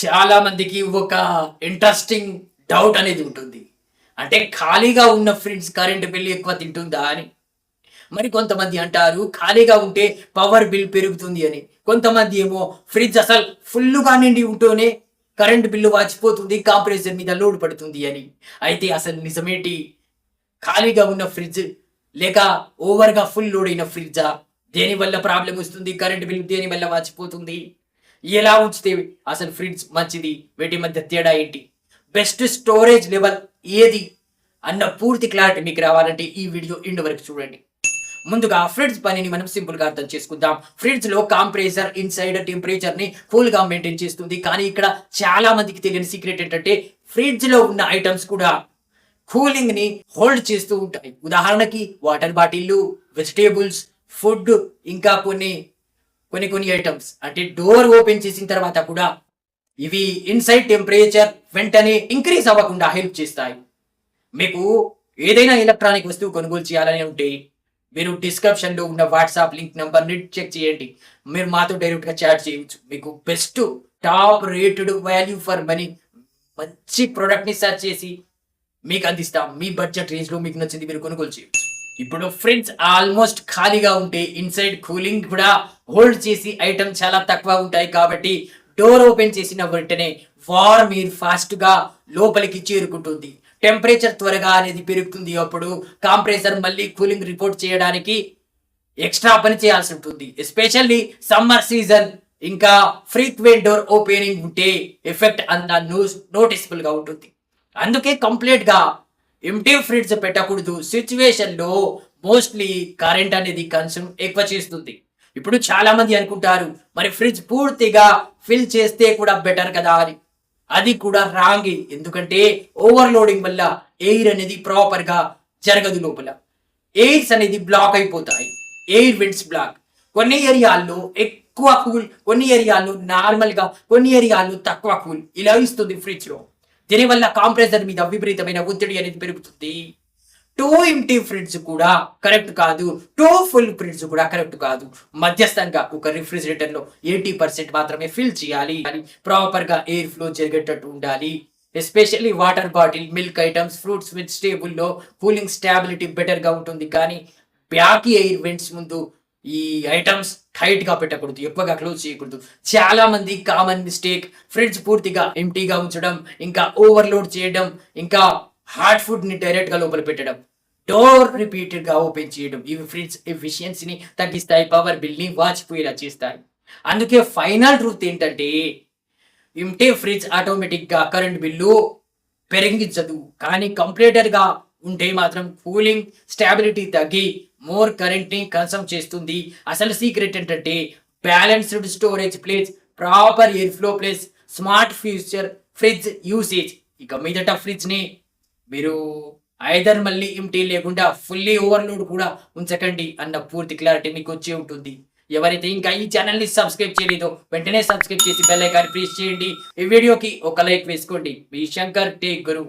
చాలా మందికి ఒక ఇంట్రెస్టింగ్ డౌట్ అనేది ఉంటుంది. అంటే ఖాళీగా ఉన్న ఫ్రిడ్జ్ కరెంట్ బిల్ ఎక్కువ తింటుందా అని. మరి కొంతమంది అంటారు ఖాళీగా ఉంటే పవర్ బిల్ పెరుగుతుంది అని. కొంతమంది ఏమో ఫ్రిడ్జ్ అసలు ఫుల్లుగా నిండి ఉంటూనే కరెంట్ బిల్లు వాచిపోతుంది, కాంప్రెసర్ మీద లోడ్ పడుతుంది అని. అయితే అసలు నిజమేంటి? ఖాళీగా ఉన్న ఫ్రిడ్జ్ లేక ఓవర్‌గా ఫుల్ లోడ్ అయిన ఫ్రిడ్జా? దేనివల్ల ప్రాబ్లమ్ వస్తుంది? కరెంట్ బిల్ దేనివల్ల వాచిపోతుంది? ఎలా ఉంచితే అసలు ఫ్రిడ్జ్ మంచిది? వీటి మధ్య తేడా ఏంటి? బెస్ట్ స్టోరేజ్ లెవెల్ ఏది? అన్న పూర్తి క్లారిటీ మీకు రావాలంటే ఈ వీడియో ఎండ్ వరకు చూడండి. ముందుగా ఫ్రిడ్జ్ పనిని మనం సింపుల్ గా అర్థం చేసుకుందాం. ఫ్రిడ్జ్ లో కాంప్రెసర్ ఇన్సైడ్ టెంపరేచర్ ని కూల్ గా మెయింటైన్ చేస్తుంది. కానీ ఇక్కడ చాలా మందికి తెలియని సీక్రెట్ ఏంటంటే ఫ్రిడ్జ్ లో ఉన్న ఐటమ్స్ కూడా కూలింగ్ ని హోల్డ్ చేస్తూ ఉంటాయి. ఉదాహరణకి వాటర్ బాటిల్లు, వెజిటేబుల్స్, ఫుడ్, ఇంకా కొన్ని ఐటమ్స్ అంటే డోర్ ఓపెన్ చేసిన తర్వాత కూడా ఇవి ఇన్సైడ్ టెంపరేచర్ వెంటనే ఇంక్రీజ్ అవ్వకుండా హెల్ప్ చేస్తాయి. మీకు ఏదైనా ఎలక్ట్రానిక్ వస్తువు కొనుగోలు చేయాలని ఉంటే మీరు డిస్క్రిప్షన్ లో ఉన్న వాట్సాప్ లింక్ నెంబర్ ని చెక్ చేయండి. మీరు మాతో డైరెక్ట్ గా చాట్ చేయవచ్చు. మీకు best top rated value for money మంచి ప్రోడక్ట్ ని సెర్చ్ చేసి మీకు అందిస్తాం. మీ బడ్జెట్ రేంజ్ లో మీకు నచ్చింది మీరు కొనుగోలు చేయవచ్చు. ఇప్పుడు ఫ్రిడ్జ్ ఆల్మోస్ట్ ఖాళీగా ఉంటే ఇన్సైడ్ కూలింగ్ కూడా హోల్డ్ చేసి ఐటమ్ చాలా తక్కువ ఉంటాయి. కాబట్టి డోర్ ఓపెన్ చేసిన వెంటనే వార్మ్ ఎయిర్ ఫాస్ట్ గా లోపలికి చేరుకుంటుంది. టెంపరేచర్ త్వరగా అనేది పెరుగుతుంది. అప్పుడు కాంప్రెసర్ మళ్ళీ కూలింగ్ రిపోర్ట్ చేయడానికి ఎక్స్ట్రా పని చేయాల్సి ఉంటుంది. ఎస్పెషల్లీ సమ్మర్ సీజన్ ఇంకా ఫ్రీక్వెంట్ డోర్ ఓపెనింగ్ ఉంటే ఎఫెక్ట్ అంత నోటిసబుల్ గా ఉంటుంది. అందుకే కంప్లీట్ గా ఎంటీ ఫ్రిడ్జ్ పెట్టకూడదు. సిచ్యువేషన్ లో మోస్ట్లీ కరెంట్ అనేది కన్సూమ్ ఎక్కువ చేస్తుంది. ఇప్పుడు చాలా మంది అనుకుంటారు మరి ఫ్రిడ్జ్ పూర్తిగా ఫిల్ చేస్తే కూడా బెటర్ కదా అని. అది కూడా రాంగ్. ఎందుకంటే ఓవర్లోడింగ్ వల్ల ఎయిర్ అనేది ప్రాపర్ గా జరగదు. లోపల ఎయిర్స్ అనేది బ్లాక్ అయిపోతాయి. Air vents block. కొన్ని ఏరియాల్లో ఎక్కువ కూల్, కొన్ని ఏరియాల్లో నార్మల్ గా, కొన్ని ఏరియాల్లో తక్కువ కూల్ ఇలా ఇస్తుంది ఫ్రిడ్జ్ లో. దీనివల్ల కాంప్రెసర్ మీద విపరీతమైన ఒత్తిడి అనేది పెరుగుతుంది. టూ ఎంటీ ఫ్రిడ్జ్ కూడా కరెక్ట్ కాదు, టూ ఫుల్ ఫ్రిడ్జ్ కూడా కరెక్ట్ కాదు. మధ్యస్థంగా ఒక రిఫ్రిజిరేటర్ లో 80% మాత్రమే ఫిల్ చేయాలి. ప్రాపర్ గా ఎయిర్ ఫ్లో జరిగేటట్టు ఉండాలి. Especially water bottle, milk items, fruits, vegetable లో కూలింగ్ స్టాబిలిటీ బెటర్ గా ఉంటుంది. కానీ బ్యాక్ ఎయిర్ వెంట్స్ ముందు ఈ ఐటమ్స్ టైట్ గా పెట్టకూడదు, ఎక్కువగా క్లోజ్ చేయకూడదు. చాలా మంది కామన్ మిస్టేక్ ఫ్రిడ్జ్ పూర్తిగా ఎంటీగా ఉంచడం, ఇంకా ఓవర్లోడ్ చేయడం, ఇంకా హాట్ ఫుడ్ ని డైరెక్ట్ గా లోపల పెట్టడం, డోర్ రిపీటెడ్ గా ఓపెన్ చేయడం. ఇవి ఫ్రిడ్జ్ ఎఫిషియన్సీని తగ్గిస్తాయి, పవర్ బిల్ ని వాచిపోయేలా చేస్తాయి. అందుకే ఫైనల్ ట్రూత్ ఏంటంటే ఎంటీ ఫ్రిడ్జ్ ఆటోమేటిక్ గా కరెంట్ బిల్లు పెరిగించదు. కానీ కంప్లీటర్ గా ఉంటే మాత్రం కూలింగ్ స్టాబిలిటీ తగ్గి మోర్ కరెంట్ ని కన్సమ్ చేస్తుంది. అసలు సీక్రెట్ ఏంటంటే balanced storage place, proper air flow place, smart future fridge usage. ఇక మీదట ఫ్రిడ్జ్ ని మీరు ఐదర్ మళ్ళీ ఎంటీ లేకుండా ఫుల్లీ ఓవర్లోడ్ కూడా ఉంచకండి అన్న పూర్తి క్లారిటీ మీకు వచ్చే ఉంటుంది. ఎవరైతే ఇంకా ఈ ఛానల్ ని సబ్స్క్రైబ్ చేయలేదో వెంటనే సబ్స్క్రైబ్ చేసి బెల్ ఐకాన్ ప్రెస్ చేయండి. ఈ వీడియోకి ఒక లైక్ వేసుకోండి. మీ శంకర్ టేక్ గురు.